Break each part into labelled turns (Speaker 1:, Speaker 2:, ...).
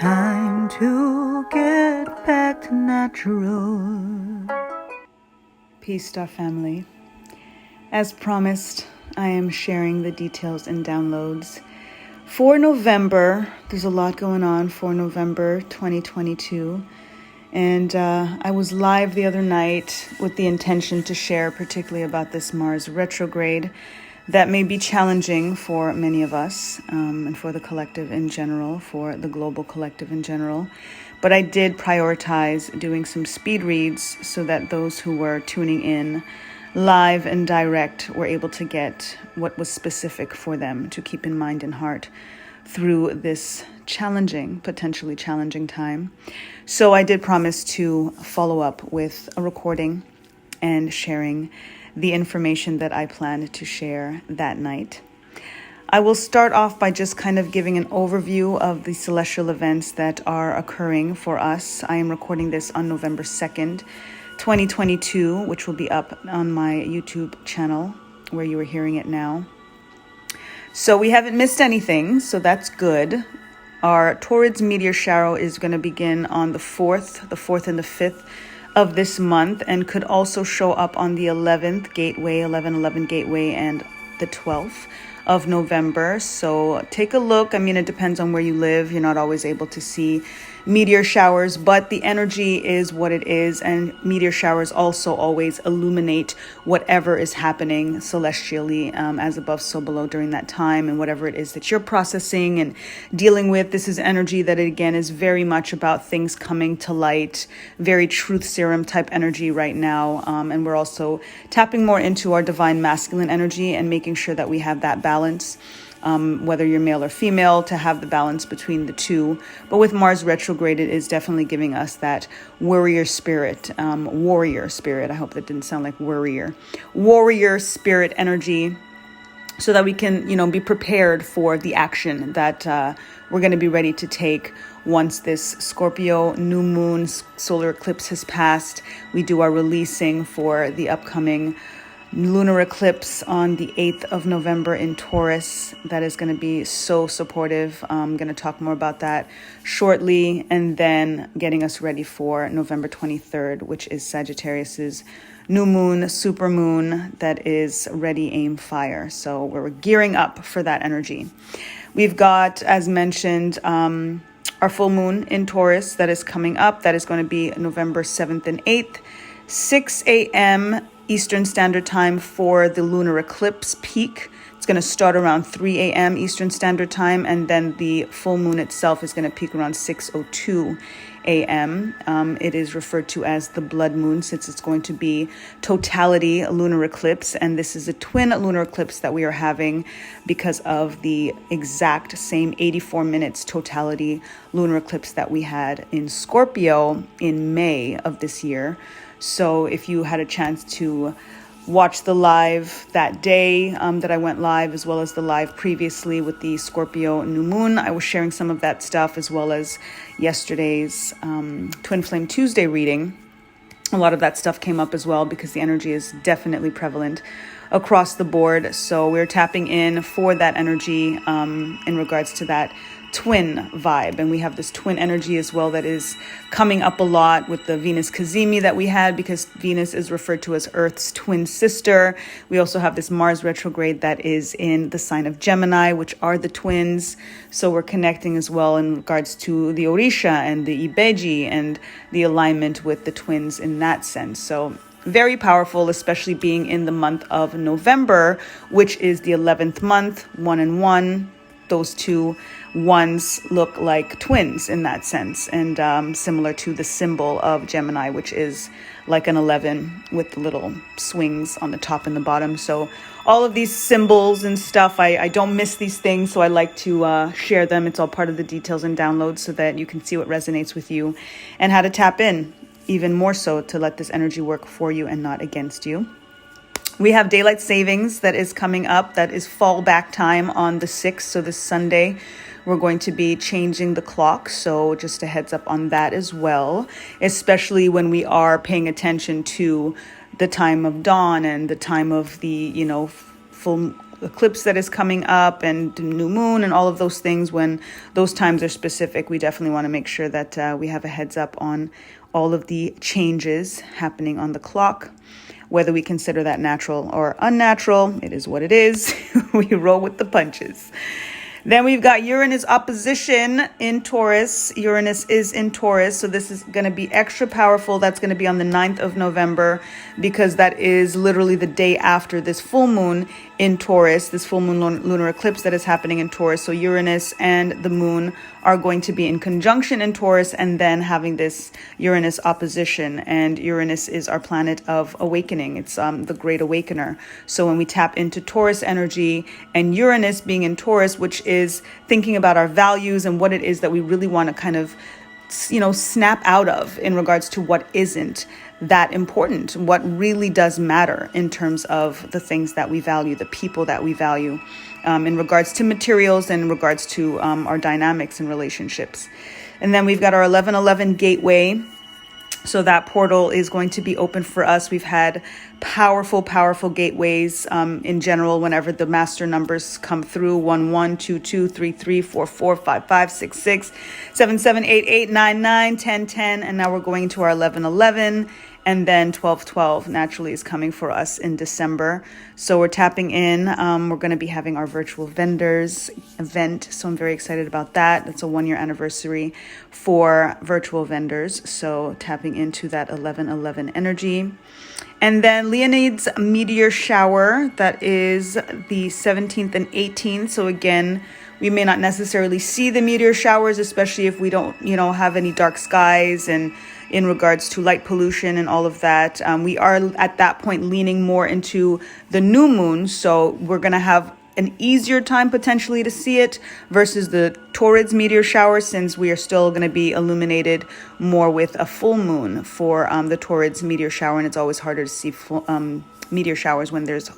Speaker 1: Time to get back to natural. Peace, Star Family. As promised, I am sharing the details and downloads for November. There's a lot going on for November 2022. And I was live the other night with the intention to share particularly about this Mars retrograde that may be challenging for many of us and for the collective in general, for the global collective in general. But I did prioritize doing some speed reads so that those who were tuning in live and direct were able to get what was specific for them to keep in mind and heart through this potentially challenging time. So I did promise to follow up with a recording and sharing the information that I planned to share that night. I will start off by just kind of giving an overview of the celestial events that are occurring for us. I am recording this on November 2nd, 2022, which will be up on my YouTube channel where you are hearing it now. So we haven't missed anything, so that's good. Our Taurids meteor shower is going to begin on the 4th and the 5th of this month, and could also show up on the 11th gateway, 11/11 gateway, and the 12th of November. So take a look. I mean, it depends on where you live. You're not always able to see meteor showers, but the energy is what it is, and meteor showers also always illuminate whatever is happening celestially, as above so below during that time, and whatever it is that you're processing and dealing with. This is energy that again is very much about things coming to light, very truth serum type energy right now, and we're also tapping more into our divine masculine energy and making sure that we have that balance. Whether you're male or female, to have the balance between the two. But with Mars retrograde, it is definitely giving us that warrior spirit. I hope that didn't sound like worrier. Warrior spirit energy, so that we can, be prepared for the action that we're going to be ready to take once this Scorpio new moon solar eclipse has passed. We do our releasing for the upcoming lunar eclipse on the 8th of November in Taurus. That is going to be so supportive. I'm going to talk more about that shortly, and then getting us ready for November 23rd, which is Sagittarius's new moon, super moon, that is ready, aim, fire. So we're gearing up for that energy. We've got, as mentioned, our full moon in Taurus that is coming up. That is going to be November 7th and 8th, 6 a.m. Eastern Standard Time for the lunar eclipse peak. It's going to start around 3 a.m. Eastern Standard Time, and then the full moon itself is going to peak around 6:02 a.m. It is referred to as the blood moon, since it's going to be totality lunar eclipse, and this is a twin lunar eclipse that we are having because of the exact same 84 minutes totality lunar eclipse that we had in Scorpio in May of this year. So if you had a chance to watch the live that day that I went live, as well as the live previously with the Scorpio new moon, I was sharing some of that stuff, as well as yesterday's Twin Flame Tuesday reading. A lot of that stuff came up as well, because the energy is definitely prevalent across the board. So we're tapping in for that energy in regards to that twin vibe, and we have this twin energy as well that is coming up a lot with the Venus Cazimi that we had, because Venus is referred to as Earth's twin sister. We also have this Mars retrograde that is in the sign of Gemini, which are the twins. So we're connecting as well in regards to the Orisha and the Ibeji and the alignment with the twins in that sense. So very powerful, especially being in the month of November, which is the 11th month, 1 and 1. Those two ones look like twins in that sense, and similar to the symbol of Gemini, which is like an 11 with the little swings on the top and the bottom. So all of these symbols and stuff, I don't miss these things, so I like to share them. It's all part of the details and downloads, so that you can see what resonates with you and how to tap in even more, so to let this energy work for you and not against you. We have daylight savings that is coming up. That is fall back time on the 6th. So this Sunday, we're going to be changing the clock. So just a heads up on that as well, especially when we are paying attention to the time of dawn and the time of the, full eclipse that is coming up and new moon and all of those things, when those times are specific, we definitely want to make sure that we have a heads up on all of the changes happening on the clock. Whether we consider that natural or unnatural, it is what it is. We roll with the punches. Then we've got Uranus opposition in Taurus. Uranus is in Taurus, so this is going to be extra powerful. That's going to be on the 9th of November, because that is literally the day after this full moon in Taurus, this full moon lunar eclipse that is happening in Taurus. So Uranus and the moon are going to be in conjunction in Taurus, and then having this Uranus opposition. And Uranus is our planet of awakening. It's the great awakener. So when we tap into Taurus energy and Uranus being in Taurus, which is thinking about our values and what it is that we really want to kind of, snap out of in regards to what isn't that important, what really does matter in terms of the things that we value, the people that we value, in regards to materials and in regards to our dynamics and relationships. And then we've got our 1111 gateway. So that portal is going to be open for us. We've had powerful gateways in general whenever the master numbers come through: 11, 22, 33, 44, 55, 66, 77, 88, 99, 10, 10. And now we're going into our 1111. And then 1212 naturally is coming for us in December. So we're tapping in. We're going to be having our virtual vendors event. So I'm very excited about that. It's a 1-year anniversary for virtual vendors. So tapping into that 1111 energy. And then Leonid's meteor shower, that is the 17th and 18th. So again, we may not necessarily see the meteor showers, especially if we don't, have any dark skies and in regards to light pollution and all of that. We are at that point leaning more into the new moon. So we're going to have an easier time potentially to see it versus the Taurids meteor shower, since we are still going to be illuminated more with a full moon for the Taurids meteor shower. And it's always harder to see full, meteor showers when there's,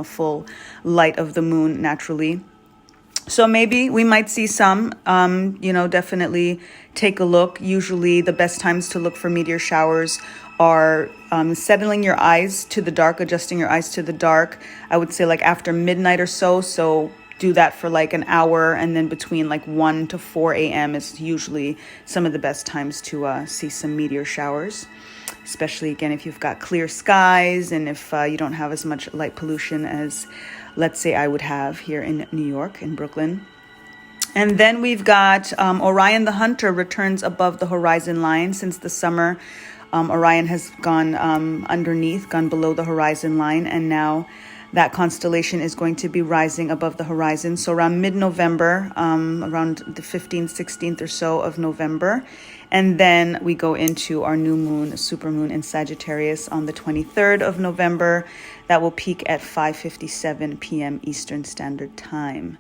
Speaker 1: full light of the moon naturally. So maybe we might see some, definitely take a look. Usually the best times to look for meteor showers are settling your eyes to the dark, adjusting your eyes to the dark. I would say like after midnight or so. So do that for like an hour, and then between like 1 to 4 a.m. is usually some of the best times to see some meteor showers. Especially again, if you've got clear skies and if you don't have as much light pollution as, let's say, I would have here in New York, in Brooklyn. And then we've got Orion the Hunter returns above the horizon line. Since the summer, Orion has gone gone below the horizon line, and now that constellation is going to be rising above the horizon. So around mid-November, around the 15th, 16th or so of November. And then we go into our new moon, supermoon in Sagittarius on the 23rd of November. That will peak at 5:57 p.m. Eastern Standard Time.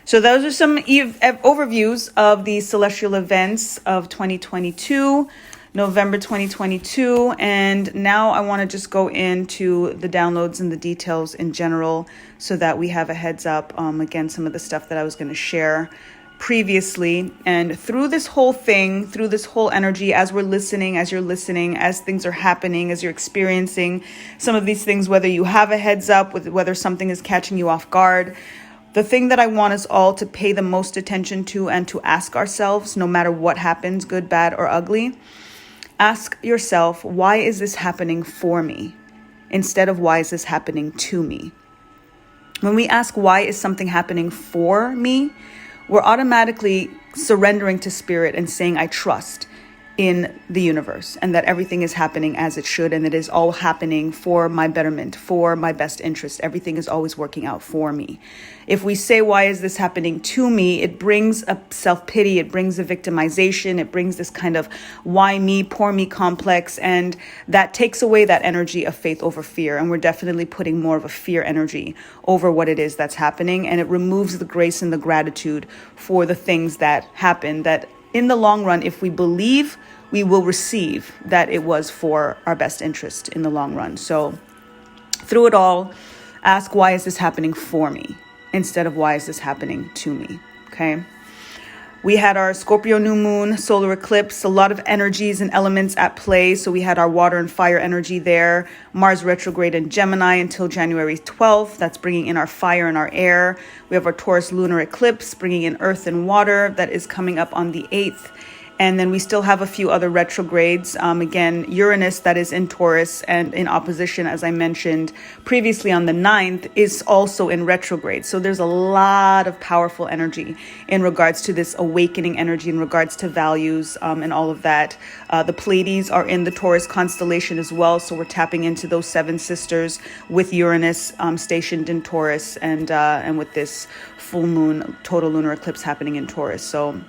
Speaker 1: So those are some overviews of the celestial events of 2022, November 2022. And now I want to just go into the downloads and the details in general so that we have a heads up. Again, some of the stuff that I was going to share previously. And through this whole thing, through this whole energy, as we're listening, as you're listening, as things are happening, as you're experiencing some of these things, whether you have a heads up, whether something is catching you off guard, the thing that I want us all to pay the most attention to and to ask ourselves, no matter what happens, good, bad, or ugly, ask yourself, why is this happening for me? Instead of why is this happening to me? When we ask why is something happening for me, we're automatically surrendering to spirit and saying, I trust in the universe and that everything is happening as it should, and it is all happening for my betterment, for my best interest. Everything is always working out for me. If we say, why is this happening to me? It brings a self-pity, it brings a victimization, it brings this kind of why me, poor me complex, and that takes away that energy of faith over fear. And we're definitely putting more of a fear energy over what it is that's happening, and it removes the grace and the gratitude for the things that happen, that in the long run, if we believe, we will receive that it was for our best interest in the long run. So through it all, ask, why is this happening for me? Instead of why is this happening to me? Okay. We had our Scorpio new moon, solar eclipse, a lot of energies and elements at play. So we had our water and fire energy there. Mars retrograde in Gemini until January 12th. That's bringing in our fire and our air. We have our Taurus lunar eclipse, bringing in earth and water. That is coming up on the 8th. And then we still have a few other retrogrades. Again, Uranus, that is in Taurus and in opposition, as I mentioned previously on the 9th, is also in retrograde. So there's a lot of powerful energy in regards to this awakening energy, in regards to values and all of that. The Pleiades are in the Taurus constellation as well. So we're tapping into those 7 sisters with Uranus stationed in Taurus and with this full moon total lunar eclipse happening in Taurus. So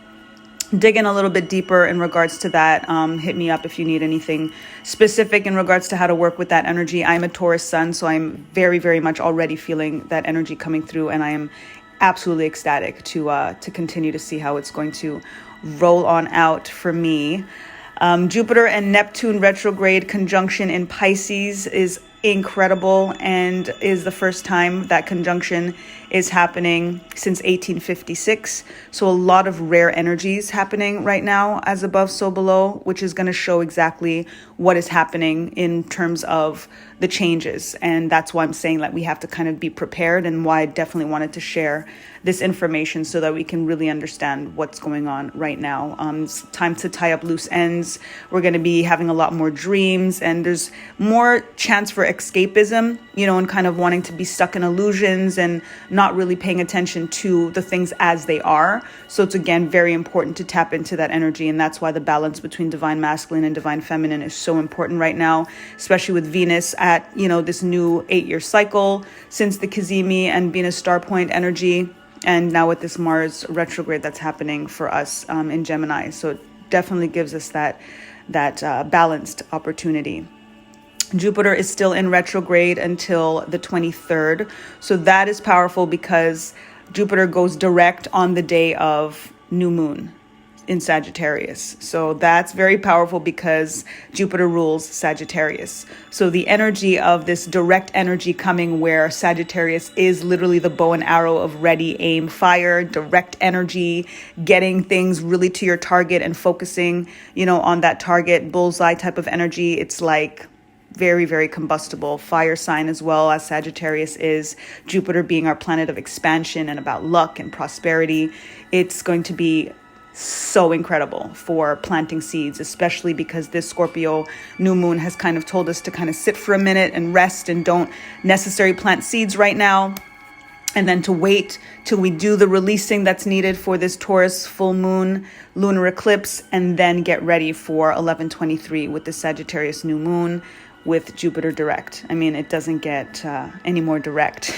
Speaker 1: dig in a little bit deeper in regards to that. Hit me up if you need anything specific in regards to how to work with that energy. I'm a Taurus sun, so I'm very, very much already feeling that energy coming through, and I am absolutely ecstatic to continue to see how it's going to roll on out for me. Jupiter and Neptune retrograde conjunction in Pisces is incredible and is the first time that conjunction is happening since 1856. So a lot of rare energies happening right now, as above, so below, which is going to show exactly what is happening in terms of the changes. And that's why I'm saying that we have to kind of be prepared, and why I definitely wanted to share this information so that we can really understand what's going on right now. It's time to tie up loose ends. We're going to be having a lot more dreams, and there's more chance for escapism, and kind of wanting to be stuck in illusions and not really paying attention to the things as they are. So it's, again, very important to tap into that energy. And that's why the balance between divine masculine and divine feminine is so important right now, especially with Venus at, this new 8-year cycle since the Kazemi and Venus star point energy. And now with this Mars retrograde that's happening for us in Gemini. So it definitely gives us that balanced opportunity. Jupiter is still in retrograde until the 23rd. So that is powerful because Jupiter goes direct on the day of new moon in Sagittarius. So that's very powerful because Jupiter rules Sagittarius. So the energy of this direct energy coming, where Sagittarius is literally the bow and arrow of ready, aim, fire, direct energy, getting things really to your target and focusing, on that target, bullseye type of energy. It's like very, very combustible fire sign, as well as Sagittarius is, Jupiter being our planet of expansion and about luck and prosperity. It's going to be so incredible for planting seeds, especially because this Scorpio new moon has kind of told us to kind of sit for a minute and rest and don't necessarily plant seeds right now. And then to wait till we do the releasing that's needed for this Taurus full moon lunar eclipse, and then get ready for 11/23 with the Sagittarius new moon with Jupiter direct. I mean, it doesn't get any more direct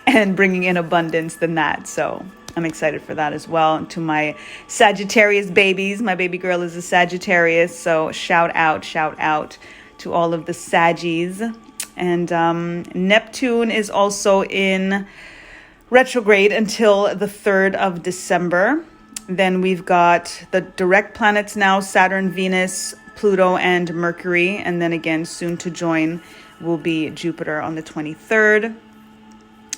Speaker 1: and bringing in abundance than that. So I'm excited for that as well. And to my Sagittarius babies, my baby girl is a Sagittarius. So shout out to all of the Saggies. And Neptune is also in retrograde until the 3rd of December. Then we've got the direct planets now, Saturn, Venus, Pluto, and Mercury. And then again, soon to join will be Jupiter on the 23rd.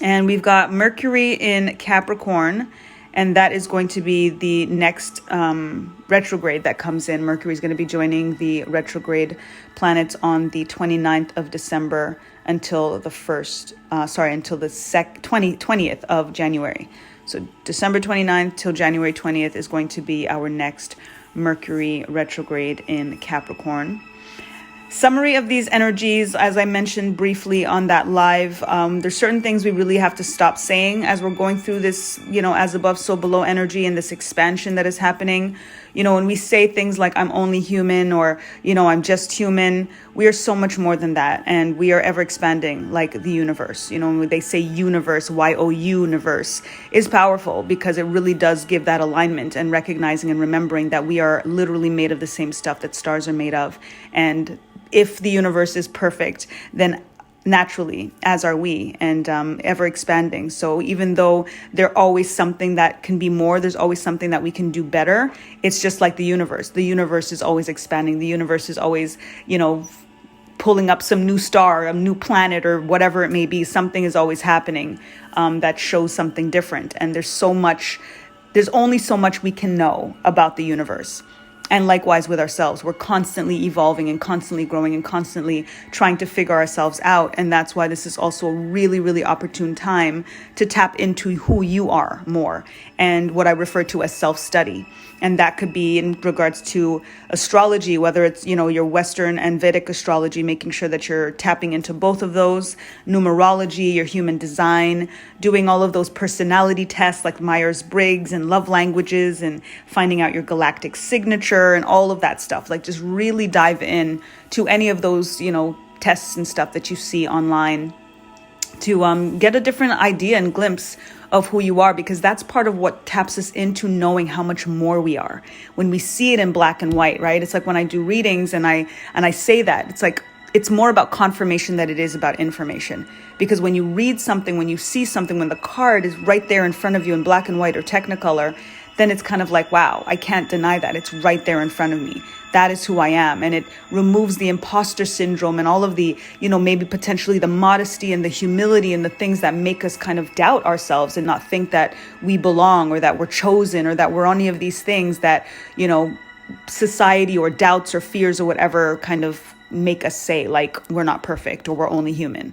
Speaker 1: And we've got Mercury in Capricorn, and that is going to be the next retrograde that comes in. Mercury is going to be joining the retrograde planets on the 29th of December until the 20th of January. So December 29th till January 20th is going to be our next Mercury retrograde in Capricorn. Summary of these energies, as I mentioned briefly on that live, there's certain things we really have to stop saying as we're going through this, as above, so below energy and this expansion that is happening. When we say things like I'm only human, or, I'm just human, we are so much more than that. And we are ever expanding like the universe. When they say universe, universe is powerful because it really does give that alignment, and recognizing and remembering that we are literally made of the same stuff that stars are made of. And if the universe is perfect, then naturally, as are we, and ever expanding. So even though there's always something that can be more, there's always something that we can do better. It's just like the universe. The universe is always expanding. The universe is always, pulling up some new star, a new planet, or whatever it may be. Something is always happening that shows something different. And there's so much there's only so much we can know about the universe. And likewise with ourselves, we're constantly evolving and constantly growing and constantly trying to figure ourselves out. And that's why this is also a really, really opportune time to tap into who you are more and what I refer to as self-study. And that could be in regards to astrology, whether it's, your Western and Vedic astrology, making sure that you're tapping into both of those, numerology, your human design, doing all of those personality tests like Myers-Briggs and love languages and finding out your galactic signature and all of that stuff. Like just really dive in to any of those, tests and stuff that you see online to get a different idea and glimpse of who you are, because that's part of what taps us into knowing how much more we are when we see it in black and white, right? It's like when I do readings and I say that, it's like, it's more about confirmation than it is about information. Because when you read something, when you see something, when the card is right there in front of you in black and white or Technicolor, then it's kind of like, wow, I can't deny that. It's right there in front of me. That is who I am. And it removes the imposter syndrome and all of the, maybe potentially the modesty and the humility and the things that make us kind of doubt ourselves and not think that we belong or that we're chosen or that we're any of these things that, society or doubts or fears or whatever kind of make us say, like we're not perfect or we're only human.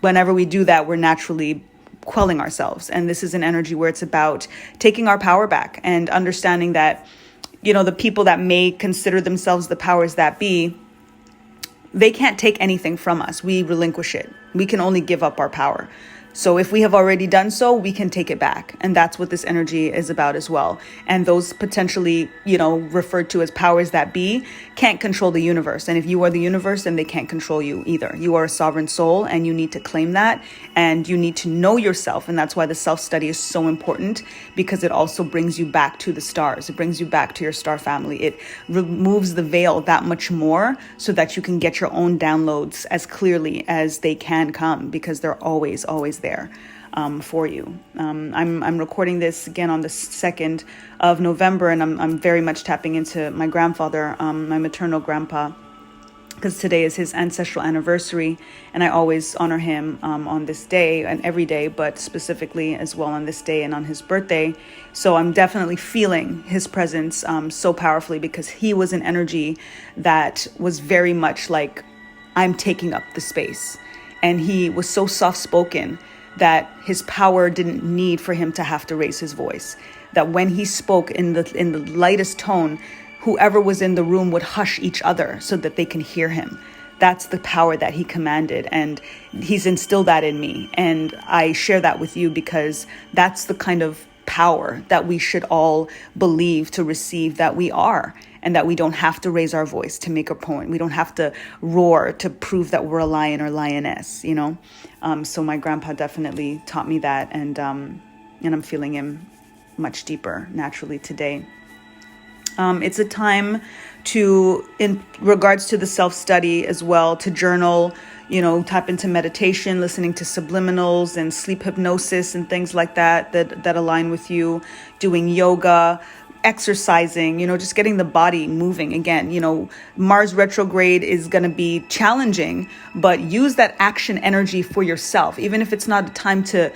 Speaker 1: Whenever we do that, we're naturally quelling ourselves. And this is an energy where it's about taking our power back and understanding that, the people that may consider themselves the powers that be, they can't take anything from us. We relinquish it. We can only give up our power. So if we have already done so, we can take it back. And that's what this energy is about as well. And those potentially, referred to as powers that be, can't control the universe. And if you are the universe, then they can't control you either. You are a sovereign soul and you need to claim that. And you need to know yourself. And that's why the self-study is so important, because it also brings you back to the stars. It brings you back to your star family. It removes the veil that much more so that you can get your own downloads as clearly as they can come, because they're always there for you. I'm recording this again on the 2nd of November, and I'm very much tapping into my grandfather, my maternal grandpa, because today is his ancestral anniversary, and I always honor him on this day and every day, but specifically as well on this day and on his birthday. So I'm definitely feeling his presence so powerfully, because he was an energy that was very much like, I'm taking up the space. And he was so soft-spoken that his power didn't need for him to have to raise his voice. That when he spoke in the lightest tone, whoever was in the room would hush each other so that they can hear him. That's the power that he commanded. And he's instilled that in me. And I share that with you because that's the kind of power that we should all believe to receive that we are. And that we don't have to raise our voice to make a point. We don't have to roar to prove that we're a lion or lioness, So my grandpa definitely taught me that. And I'm feeling him much deeper naturally today. It's a time to, in regards to the self-study as well, to journal, tap into meditation, listening to subliminals and sleep hypnosis and things like that align with you, doing yoga, exercising, just getting the body moving again. Mars retrograde is going to be challenging, but use that action energy for yourself. Even if it's not a time to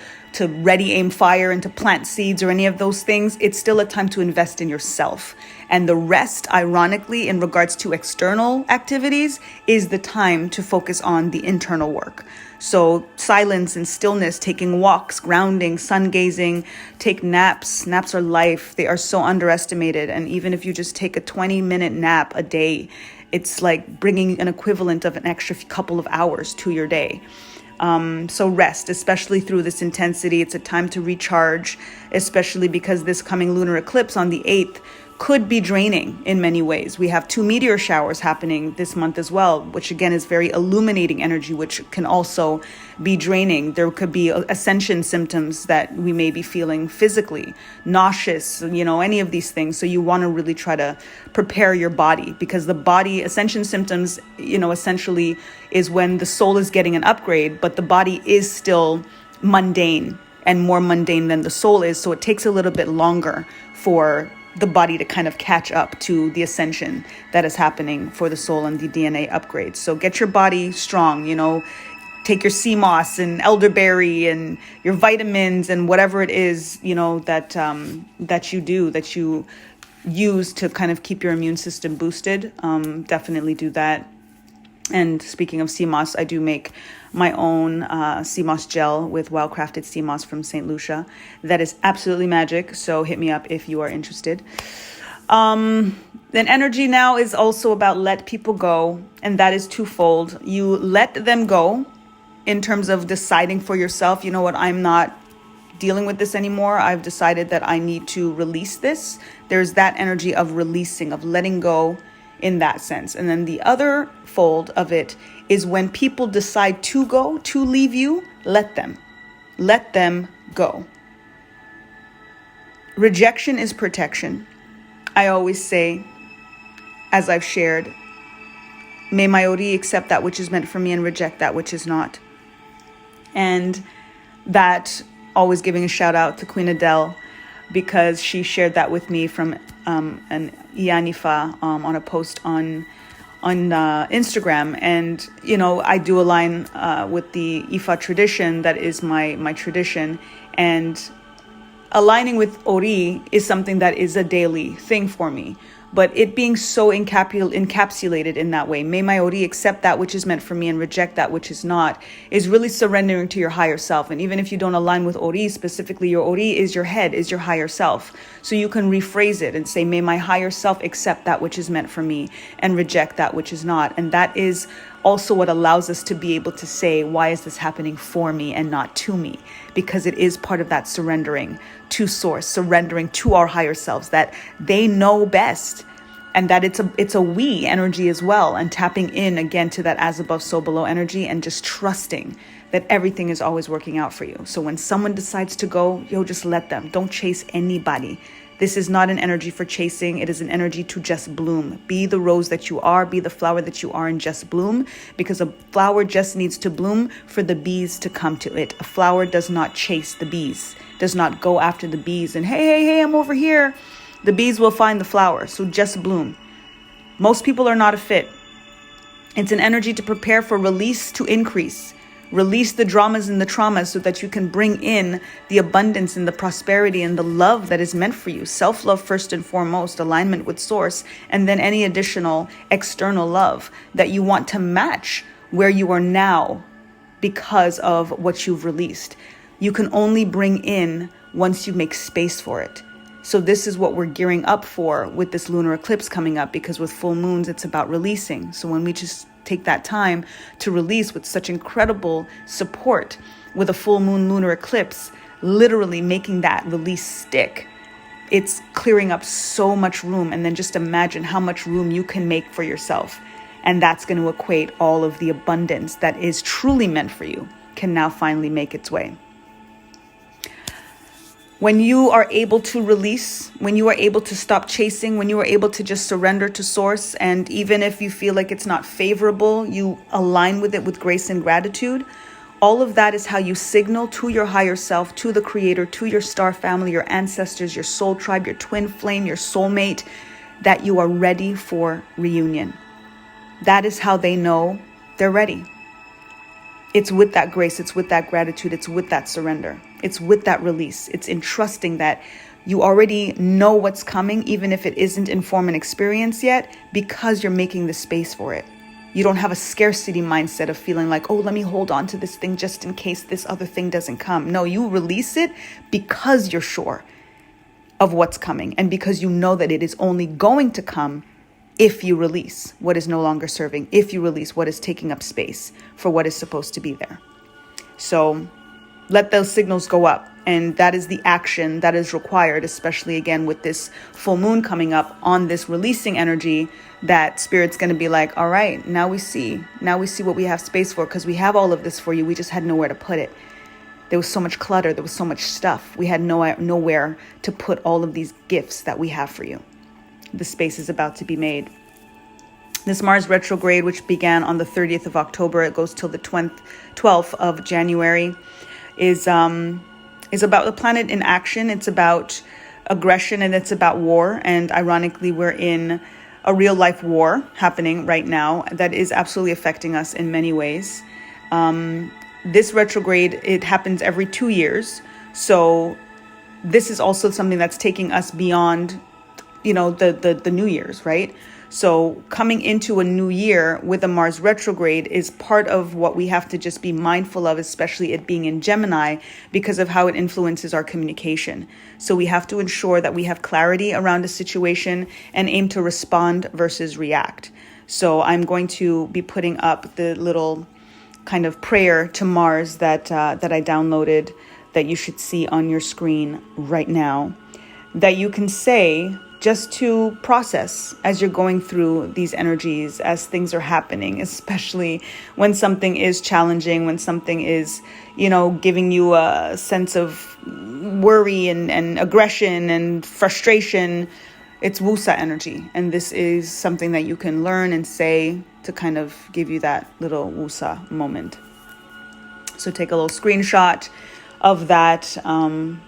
Speaker 1: ready, aim, fire and to plant seeds or any of those things, it's still a time to invest in yourself. And the rest, ironically, in regards to external activities, is the time to focus on the internal work. So silence and stillness, taking walks, grounding, sun gazing, take naps. Naps are life. They are so underestimated. And even if you just take a 20-minute nap a day, it's like bringing an equivalent of an extra couple of hours to your day. So rest, especially through this intensity. It's a time to recharge, especially because this coming lunar eclipse on the 8th could be draining in many ways. We have 2 meteor showers happening this month as well, which again is very illuminating energy, which can also be draining. There could be ascension symptoms that we may be feeling physically, nauseous, any of these things. So you want to really try to prepare your body, because the body ascension symptoms, essentially is when the soul is getting an upgrade, but the body is still mundane and more mundane than the soul is. So it takes a little bit longer for the body to kind of catch up to the ascension that is happening for the soul and the DNA upgrades. So get your body strong, take your sea moss and elderberry and your vitamins and whatever it is, that you use to kind of keep your immune system boosted. Definitely do that. And speaking of sea moss, I do make my own sea moss gel with well-crafted sea moss from St. Lucia. That is absolutely magic. So hit me up if you are interested. Then energy now is also about let people go. And that is twofold. You let them go in terms of deciding for yourself, you know what, I'm not dealing with this anymore. I've decided that I need to release this. There's that energy of releasing, of letting go in that sense. And then the other fold of it is when people decide to go, to leave you, let them go. Rejection is protection. I always say, as I've shared, may my Ori accept that which is meant for me and reject that which is not. And that, always giving a shout out to Queen Adele, because she shared that with me from an Ianifa on a post on Instagram. And, I do align with the Ifa tradition. That is my tradition. And aligning with Ori is something that is a daily thing for me. But it being so encapsulated in that way, may my Ori accept that which is meant for me and reject that which is not, is really surrendering to your higher self. And even if you don't align with Ori specifically, your Ori is your head, is your higher self. So you can rephrase it and say, may my higher self accept that which is meant for me and reject that which is not. And that is also what allows us to be able to say, why is this happening for me and not to me? Because it is part of that surrendering to source, surrendering to our higher selves, that they know best, and that it's a we energy as well, and tapping in again to that as above, so below energy, and just trusting that everything is always working out for you. So when someone decides to go, just let them. Don't chase anybody. This is not an energy for chasing. It is an energy to just bloom. Be the rose that you are, be the flower that you are, and just bloom, because a flower just needs to bloom for the bees to come to it. A flower does not chase the bees, does not go after the bees and hey, I'm over here. The bees will find the flower. So just bloom. Most people are not a fit. It's an energy to prepare for release, to increase. Release the dramas and the traumas so that you can bring in the abundance and the prosperity and the love that is meant for you. Self-love first and foremost, alignment with source, and then any additional external love that you want to match where you are now because of what you've released. You can only bring in once you make space for it. So this is what we're gearing up for with this lunar eclipse coming up, because with full moons, it's about releasing. So when we just take that time to release with such incredible support with a full moon lunar eclipse, literally making that release stick, it's clearing up so much room. And then just imagine how much room you can make for yourself. And that's going to equate all of the abundance that is truly meant for you can now finally make its way. When you are able to release, when you are able to stop chasing, when you are able to just surrender to source, and even if you feel like it's not favorable, you align with it with grace and gratitude. All of that is how you signal to your higher self, to the creator, to your star family, your ancestors, your soul tribe, your twin flame, your soulmate, that you are ready for reunion. That is how they know they're ready. It's with that grace, it's with that gratitude, it's with that surrender, it's with that release. It's in trusting that you already know what's coming, even if it isn't in form and experience yet, because you're making the space for it. You don't have a scarcity mindset of feeling like, oh, let me hold on to this thing just in case this other thing doesn't come. No, you release it because you're sure of what's coming, and because you know that it is only going to come if you release what is no longer serving, if you release what is taking up space for what is supposed to be there. So let those signals go up. And that is the action that is required, especially again with this full moon coming up on this releasing energy, that Spirit's going to be like, all right, now we see what we have space for, because we have all of this for you. We just had nowhere to put it. There was so much clutter. There was so much stuff. We had nowhere to put all of these gifts that we have for you. The space is about to be made. This Mars retrograde, which began on the 30th of October, it goes till the 12th of January, is about the planet in action. It's about aggression, and it's about war. And ironically, we're in a real life war happening right now that is absolutely affecting us in many ways. this retrograde, it happens every 2 years. So this is also something that's taking us beyond, the New Year's, right? So coming into a new year with a Mars retrograde is part of what we have to just be mindful of, especially it being in Gemini, because of how it influences our communication. So we have to ensure that we have clarity around a situation and aim to respond versus react. So I'm going to be putting up the little kind of prayer to Mars that I downloaded that you should see on your screen right now, that you can say just to process as you're going through these energies, as things are happening, especially when something is challenging, when something is, giving you a sense of worry and aggression and frustration. It's Wusa energy. And this is something that you can learn and say to kind of give you that little Wusa moment. So take a little screenshot of that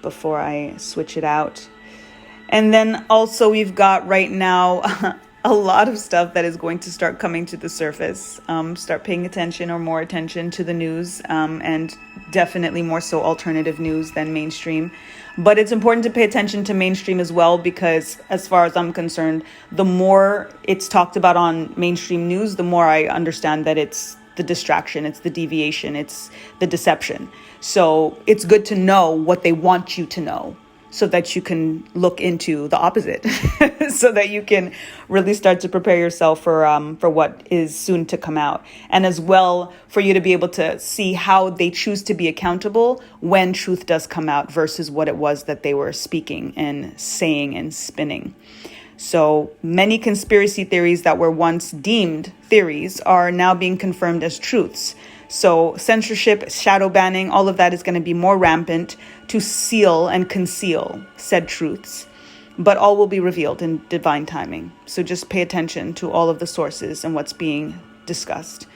Speaker 1: before I switch it out. And then also we've got right now a lot of stuff that is going to start coming to the surface. Start paying attention or more attention to the news, and definitely more so alternative news than mainstream. But it's important to pay attention to mainstream as well, because as far as I'm concerned, the more it's talked about on mainstream news, the more I understand that it's the distraction, it's the deviation, it's the deception. So it's good to know what they want you to know, so that you can look into the opposite, so that you can really start to prepare yourself for what is soon to come out. And as well, for you to be able to see how they choose to be accountable when truth does come out versus what it was that they were speaking and saying and spinning. So many conspiracy theories that were once deemed theories are now being confirmed as truths. So censorship, shadow banning, all of that is going to be more rampant to seal and conceal said truths. But all will be revealed in divine timing. So just pay attention to all of the sources and what's being discussed,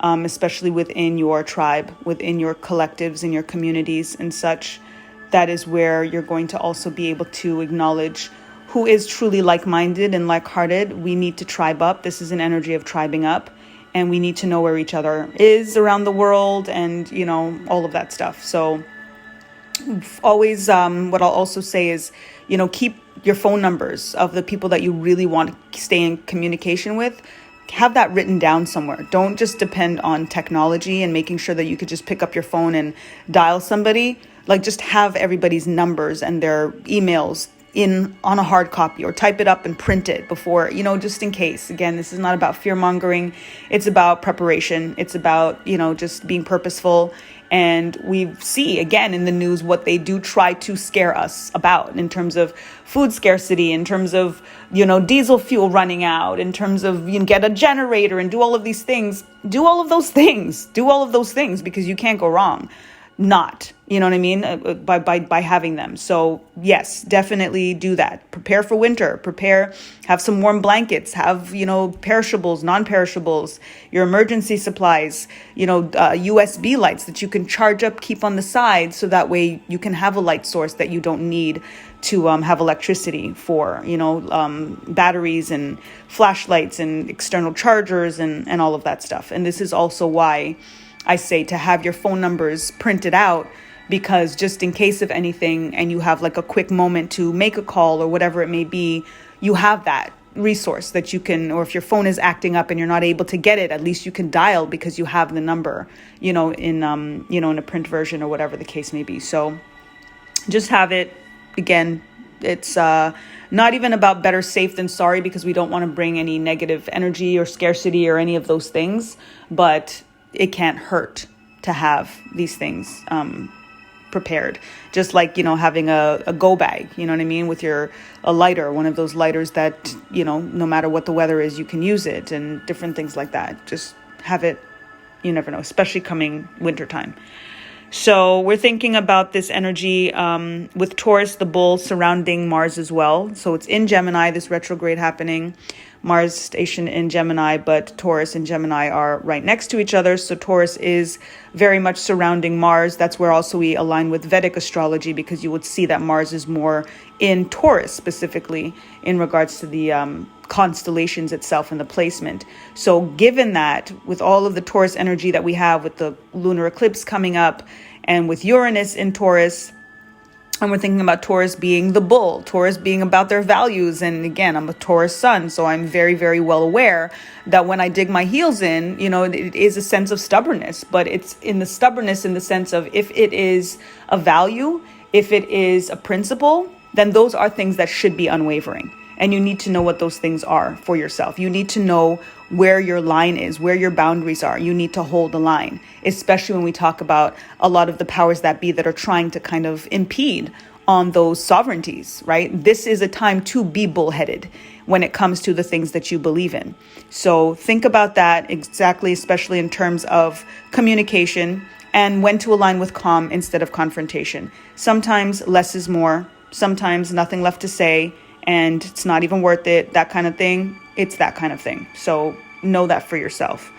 Speaker 1: especially within your tribe, within your collectives, in your communities and such. That is where you're going to also be able to acknowledge who is truly like-minded and like-hearted. We need to tribe up. This is an energy of tribing up. And we need to know where each other is around the world and, all of that stuff. So always, what I'll also say is, keep your phone numbers of the people that you really want to stay in communication with. Have that written down somewhere. Don't just depend on technology and making sure that you could just pick up your phone and dial somebody. Like, just have everybody's numbers and their emails on a hard copy, or type it up and print it before, just in case. Again, this is not about fear mongering. It's about preparation. It's about, just being purposeful. And we see again in the news what they do try to scare us about in terms of food scarcity, in terms of, diesel fuel running out, in terms of, get a generator and do all of these things. Do all of those things. Do all of those things, because you can't go wrong. By having them. So yes, definitely do that. Prepare for winter. Have some warm blankets, have, perishables, non-perishables, your emergency supplies, USB lights that you can charge up, keep on the side. So that way you can have a light source that you don't need to have electricity for, batteries and flashlights and external chargers and all of that stuff. And this is also why I say to have your phone numbers printed out, because just in case of anything and you have like a quick moment to make a call or whatever it may be, you have that resource that you can, or if your phone is acting up and you're not able to get it, at least you can dial because you have the number, in a print version or whatever the case may be. So just have it. Again, it's not even about better safe than sorry, because we don't want to bring any negative energy or scarcity or any of those things, but it can't hurt to have these things prepared. Just like, having a go bag, with a lighter, one of those lighters that, no matter what the weather is, you can use it, and different things like that. Just have it. You never know, especially coming wintertime. So we're thinking about this energy with Taurus, the bull, surrounding Mars as well. So it's in Gemini, this retrograde happening. Mars station in Gemini, but Taurus and Gemini are right next to each other. So Taurus is very much surrounding Mars. That's where also we align with Vedic astrology, because you would see that Mars is more in Taurus specifically in regards to the constellations itself and the placement. So given that, with all of the Taurus energy that we have with the lunar eclipse coming up and with Uranus in Taurus, and we're thinking about Taurus being the bull, Taurus being about their values. And again, I'm a Taurus sun, so I'm very, very well aware that when I dig my heels in, it is a sense of stubbornness, but it's in the stubbornness in the sense of if it is a value, if it is a principle, then those are things that should be unwavering. And you need to know what those things are for yourself. You need to know where your line is, where your boundaries are. You need to hold the line, especially when we talk about a lot of the powers that be that are trying to kind of impede on those sovereignties, right? This is a time to be bullheaded when it comes to the things that you believe in. So think about that exactly, especially in terms of communication and when to align with calm instead of confrontation. Sometimes less is more, sometimes nothing left to say, and it's not even worth it, that kind of thing. It's that kind of thing. So know that for yourself.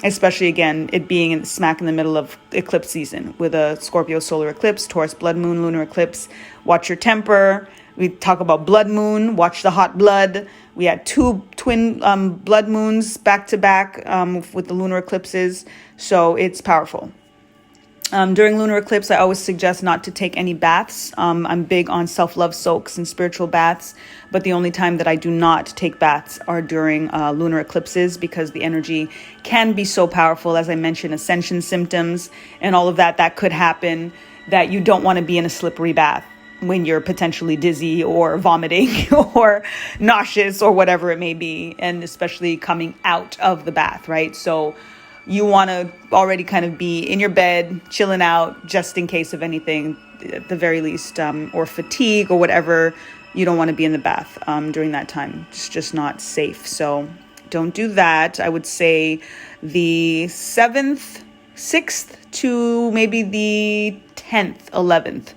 Speaker 1: Especially, again, it being smack in the middle of eclipse season with a Scorpio solar eclipse, Taurus blood moon, lunar eclipse. Watch your temper. We talk about blood moon, watch the hot blood. We had two twin blood moons back to back with the lunar eclipses. So it's powerful. During lunar eclipse, I always suggest not to take any baths. I'm big on self-love soaks and spiritual baths, but the only time that I do not take baths are during lunar eclipses because the energy can be so powerful. As I mentioned, ascension symptoms and all of that could happen, that you don't want to be in a slippery bath when you're potentially dizzy or vomiting or nauseous or whatever it may be, and especially coming out of the bath, right? So you want to already kind of be in your bed, chilling out, just in case of anything, at the very least, or fatigue or whatever. You don't want to be in the bath during that time. It's just not safe. So don't do that. I would say the 7th, 6th to maybe the 10th, 11th.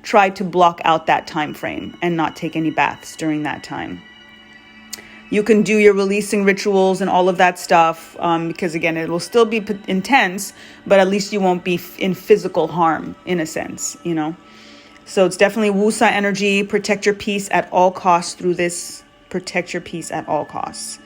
Speaker 1: Try to block out that time frame and not take any baths during that time. You can do your releasing rituals and all of that stuff because, again, it will still be intense, but at least you won't be in physical harm, in a sense, So it's definitely Wusa energy. Protect your peace at all costs through this. Protect your peace at all costs.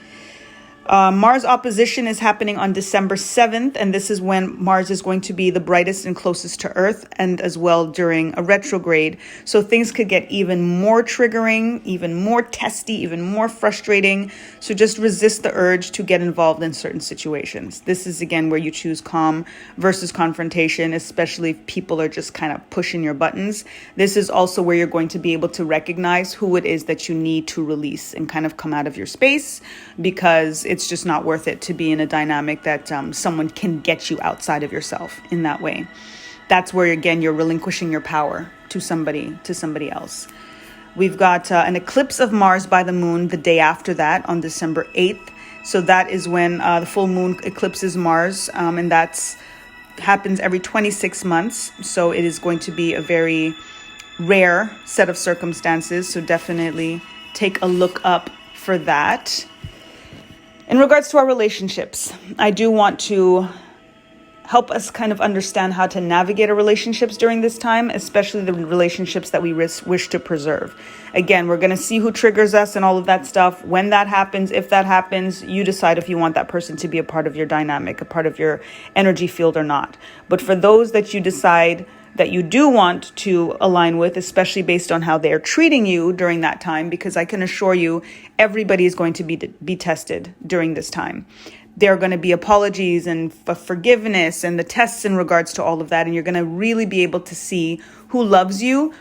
Speaker 1: Mars opposition is happening on December 7th, and this is when Mars is going to be the brightest and closest to Earth, and as well during a retrograde. So things could get even more triggering, even more testy, even more frustrating. So just resist the urge to get involved in certain situations. This is, again, where you choose calm versus confrontation, especially if people are just kind of pushing your buttons. This is also where you're going to be able to recognize who it is that you need to release and kind of come out of your space, because it's just not worth it to be in a dynamic that someone can get you outside of yourself in that way. That's where, again, you're relinquishing your power to somebody else. We've got an eclipse of Mars by the moon the day after that on December 8th. So that is when the full moon eclipses Mars, and that's happens every 26 months. So it is going to be a very rare set of circumstances. So definitely take a look up for that. In regards to our relationships, I do want to help us kind of understand how to navigate our relationships during this time, especially the relationships that we wish to preserve. Again, we're going to see who triggers us and all of that stuff. When that happens, if that happens, you decide if you want that person to be a part of your dynamic, a part of your energy field or not. But for those that you decide that you do want to align with, especially based on how they're treating you during that time, because I can assure you everybody is going to be tested during this time. There are going to be apologies and forgiveness and the tests in regards to all of that. And you're going to really be able to see who loves you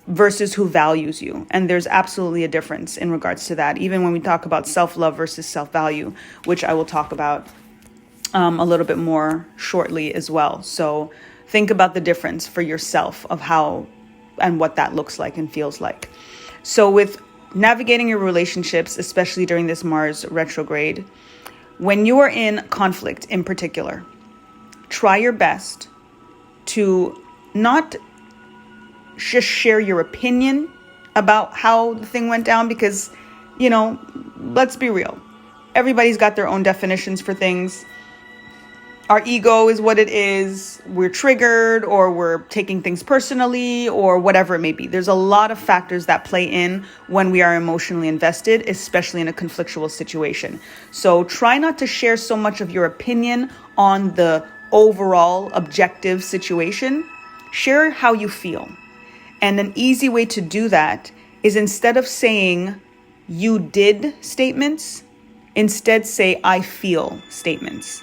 Speaker 1: versus who values you. And there's absolutely a difference in regards to that, even when we talk about self-love versus self-value, which I will talk about a little bit more shortly as well. So think about the difference for yourself of how and what that looks like and feels like. So with navigating your relationships, especially during this Mars retrograde, when you are in conflict in particular, try your best to not just share your opinion about how the thing went down, because, let's be real. Everybody's got their own definitions for things. our ego is what it is, we're triggered, or we're taking things personally, or whatever it may be. There's a lot of factors that play in when we are emotionally invested, especially in a conflictual situation. So try not to share so much of your opinion on the overall objective situation. Share how you feel. And an easy way to do that is, instead of saying you did statements, instead say I feel statements.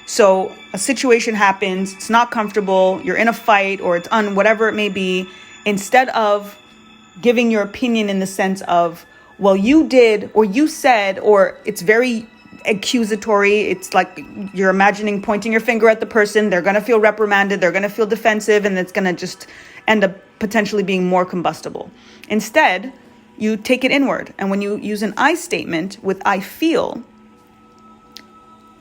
Speaker 1: So a situation happens, it's not comfortable, you're in a fight, or it's whatever it may be. Instead of giving your opinion in the sense of, well, you did, or you said, or it's very accusatory. It's like you're imagining pointing your finger at the person. They're going to feel reprimanded. They're going to feel defensive, and it's going to just end up potentially being more combustible. Instead, you take it inward. And when you use an I statement with I feel,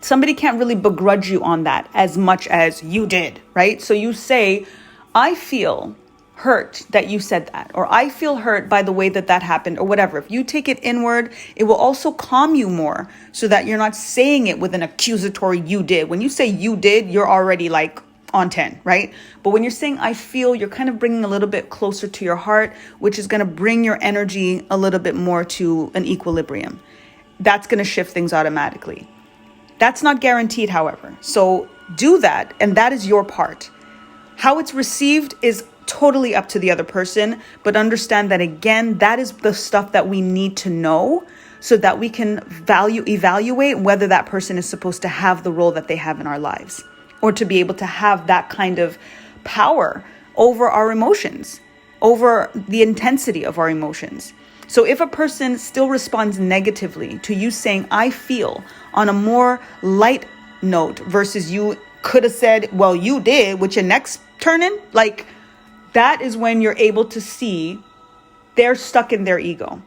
Speaker 1: somebody can't really begrudge you on that as much as you did, right? So you say, I feel hurt that you said that, or I feel hurt by the way that that happened, or whatever. If you take it inward, it will also calm you more, so that you're not saying it with an accusatory you did. When you say you did, you're already like on 10, right? But when you're saying I feel, you're kind of bringing a little bit closer to your heart, which is going to bring your energy a little bit more to an equilibrium. That's going to shift things automatically. That's not guaranteed, however. So do that, and that is your part. How it's received is totally up to the other person, but understand that, again, that is the stuff that we need to know so that we can evaluate whether that person is supposed to have the role that they have in our lives, or to be able to have that kind of power over our emotions, over the intensity of our emotions. So if a person still responds negatively to you saying, I feel, on a more light note, versus you could have said, well, you did, with your neck's turning, like, that is when you're able to see they're stuck in their ego,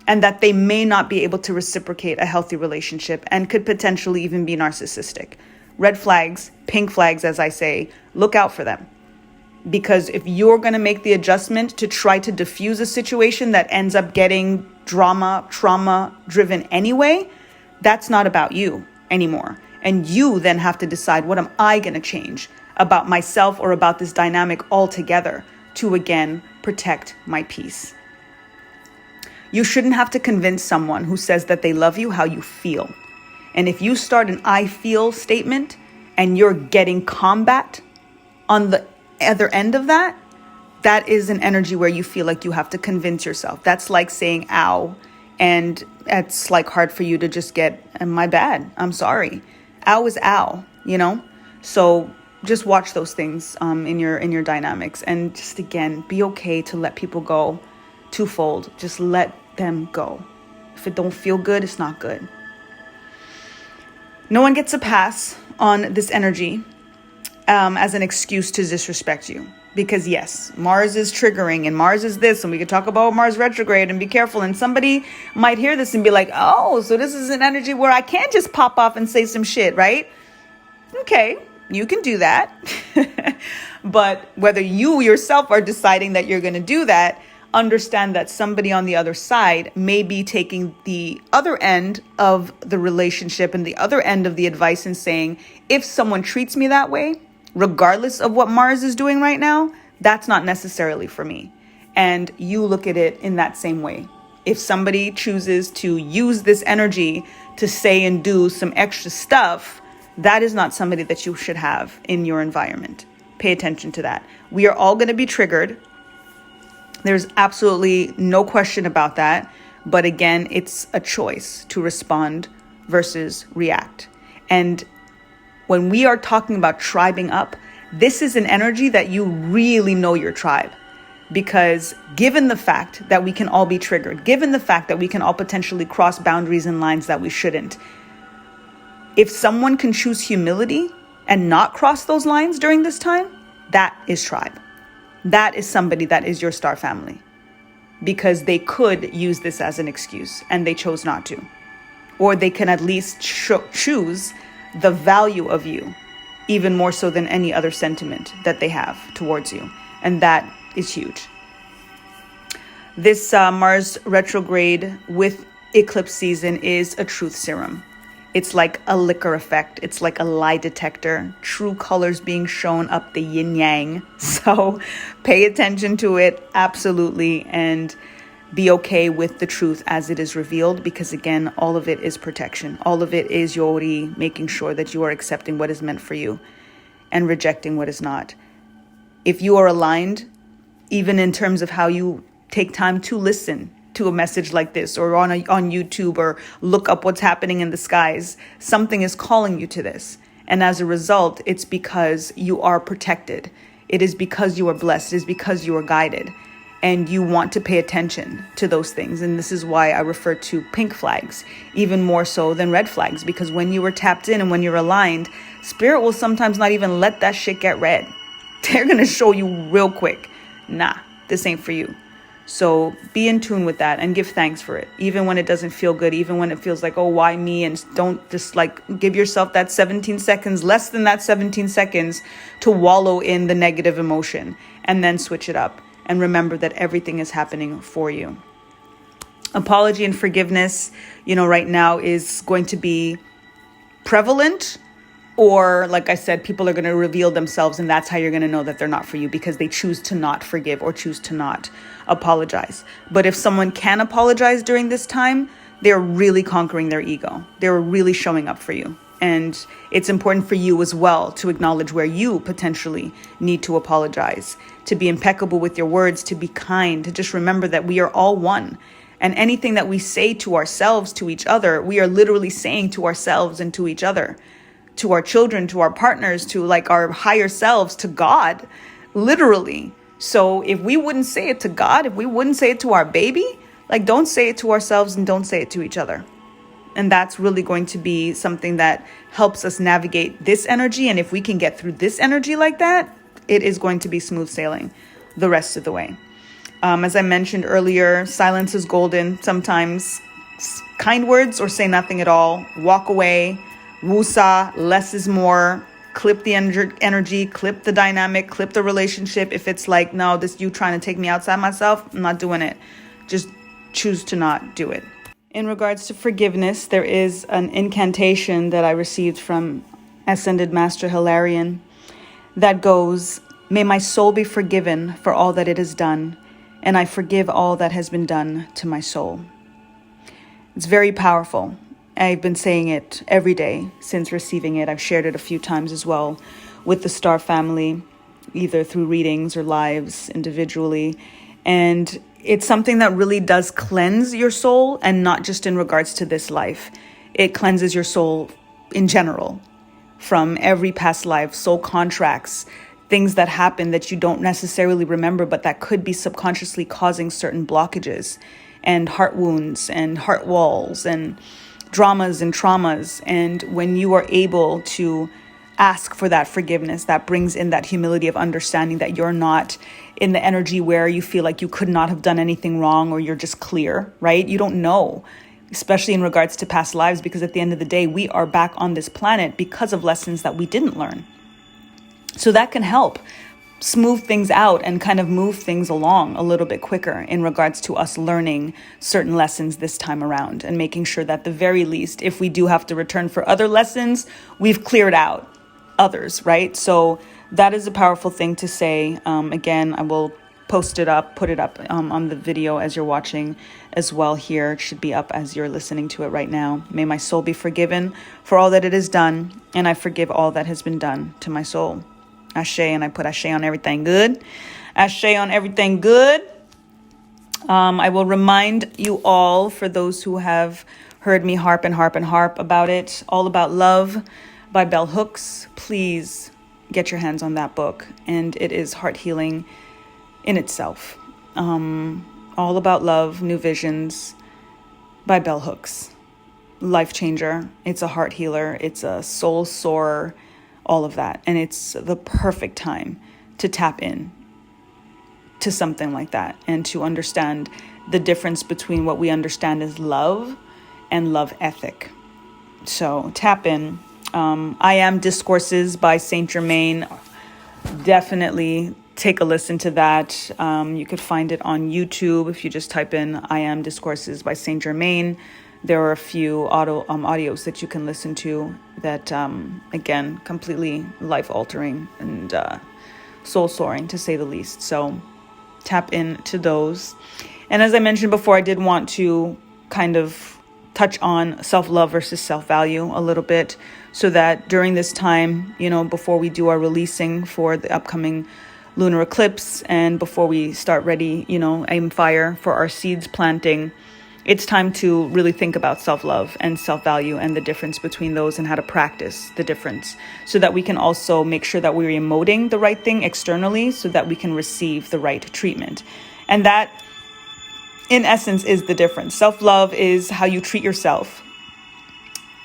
Speaker 1: and that they may not be able to reciprocate a healthy relationship, and could potentially even be narcissistic. Red flags, pink flags, as I say, look out for them. Because if you're going to make the adjustment to try to diffuse a situation that ends up getting trauma driven anyway, that's not about you anymore. And you then have to decide, what am I going to change about myself or about this dynamic altogether to, again, protect my peace. You shouldn't have to convince someone who says that they love you how you feel. And if you start an I feel statement and you're getting combat on the other end of that, that is an energy where you feel like you have to convince yourself. That's like saying ow, and it's like hard for you to just get, my bad, I'm sorry. Ow is ow, you know? So just watch those things in your dynamics, and just, again, be okay to let people go. Twofold, just let them go. If it don't feel good, it's not good. No one gets a pass on this energy as an excuse to disrespect you. Because yes, Mars is triggering, and Mars is this, and we could talk about Mars retrograde, and be careful. And somebody might hear this and be like, oh, so this is an energy where I can't just pop off and say some shit, right? Okay, you can do that. But whether you yourself are deciding that you're going to do that, understand that somebody on the other side may be taking the other end of the relationship and the other end of the advice and saying, if someone treats me that way, regardless of what Mars is doing right now, that's not necessarily for me. And you look at it in that same way. If somebody chooses to use this energy to say and do some extra stuff, that is not somebody that you should have in your environment. Pay attention to that. We are all going to be triggered. There's absolutely no question about that. But again, it's a choice to respond versus react. And when we are talking about tribing up, this is an energy that you really know your tribe. Because given the fact that we can all be triggered, given the fact that we can all potentially cross boundaries and lines that we shouldn't, if someone can choose humility and not cross those lines during this time, that is tribe. That is somebody that is your star family. Because they could use this as an excuse and they chose not to. Or they can at least choose the value of you, even more so than any other sentiment that they have towards you. And that is huge. This Mars retrograde with eclipse season is a truth serum. It's like a liquor effect. It's like a lie detector. True colors being shown up the yin yang. So pay attention to it, absolutely, and be okay with the truth as it is revealed, because again, all of it is protection. All of it is Yori, making sure that you are accepting what is meant for you and rejecting what is not. If you are aligned, even in terms of how you take time to listen to a message like this, or on YouTube, or look up what's happening in the skies, something is calling you to this. And as a result, it's because you are protected. It is because you are blessed. It is because you are guided. And you want to pay attention to those things. And this is why I refer to pink flags, even more so than red flags, because when you are tapped in and when you're aligned, spirit will sometimes not even let that shit get red. They're going to show you real quick, nah, this ain't for you. So be in tune with that and give thanks for it, even when it doesn't feel good, even when it feels like, oh, why me? And don't just give yourself that 17 seconds, less than that 17 seconds to wallow in the negative emotion, and then switch it up and remember that everything is happening for you. Apology and forgiveness, right now is going to be prevalent. Or, like I said, people are going to reveal themselves, and that's how you're going to know that they're not for you, because they choose to not forgive or choose to not apologize. But if someone can apologize during this time, they're really conquering their ego. They're really showing up for you. And it's important for you as well to acknowledge where you potentially need to apologize, to be impeccable with your words, to be kind, to just remember that we are all one. And anything that we say to ourselves, to each other, we are literally saying to ourselves and to each other, to our children, to our partners, to our higher selves, to God, literally. So if we wouldn't say it to God, if we wouldn't say it to our baby, don't say it to ourselves and don't say it to each other. And that's really going to be something that helps us navigate this energy. And if we can get through this energy like that, it is going to be smooth sailing the rest of the way. As I mentioned earlier, silence is golden. Sometimes kind words, or say nothing at all, walk away. Wusa, less is more. Clip the energy, clip the dynamic, clip the relationship. If it's no, this you trying to take me outside myself, I'm not doing it. Just choose to not do it. In regards to forgiveness, there is an incantation that I received from Ascended Master Hilarion that goes, "May my soul be forgiven for all that it has done, and I forgive all that has been done to my soul." It's very powerful. I've been saying it every day since receiving it. I've shared it a few times as well with the Star family, either through readings or lives individually. And it's something that really does cleanse your soul, and not just in regards to this life. It cleanses your soul in general from every past life, soul contracts, things that happen that you don't necessarily remember, but that could be subconsciously causing certain blockages and heart wounds and heart walls and dramas and traumas. And when you are able to ask for that forgiveness, that brings in that humility of understanding that you're not in the energy where you feel like you could not have done anything wrong, or you're just clear, right? You don't know, especially in regards to past lives, because at the end of the day, we are back on this planet because of lessons that we didn't learn. So that can help smooth things out and kind of move things along a little bit quicker in regards to us learning certain lessons this time around, and making sure that, the very least, if we do have to return for other lessons, we've cleared out others, right? So that is a powerful thing to say. Again, I will put it up on the video as you're watching as well here. It should be up as you're listening to it right now. May my soul be forgiven for all that it has done, and I forgive all that has been done to my soul. Ashe, and I put Ashe on everything good. Ashe on everything good. I will remind you all, for those who have heard me harp about it, All About Love by Bell Hooks. Please get your hands on that book. And it is heart healing in itself. All About Love, New Visions by Bell Hooks. Life changer. It's a heart healer. It's a soul soarer. All of that. And it's the perfect time to tap in to something like that, and to understand the difference between what we understand as love and love ethic. So tap in. I Am Discourses by Saint Germain. Definitely take a listen to that. You could find it on YouTube if you just type in I Am Discourses by Saint Germain. there are a few audios that you can listen to that, again, completely life-altering and soul-soaring, to say the least. So tap into those. And as I mentioned before, I did want to kind of touch on self-love versus self-value a little bit, so that during this time, before we do our releasing for the upcoming lunar eclipse and before we start ready, aim fire for our seeds planting, it's time to really think about self-love and self-value and the difference between those and how to practice the difference, so that we can also make sure that we're emoting the right thing externally so that we can receive the right treatment. And that, in essence, is the difference. Self-love is how you treat yourself,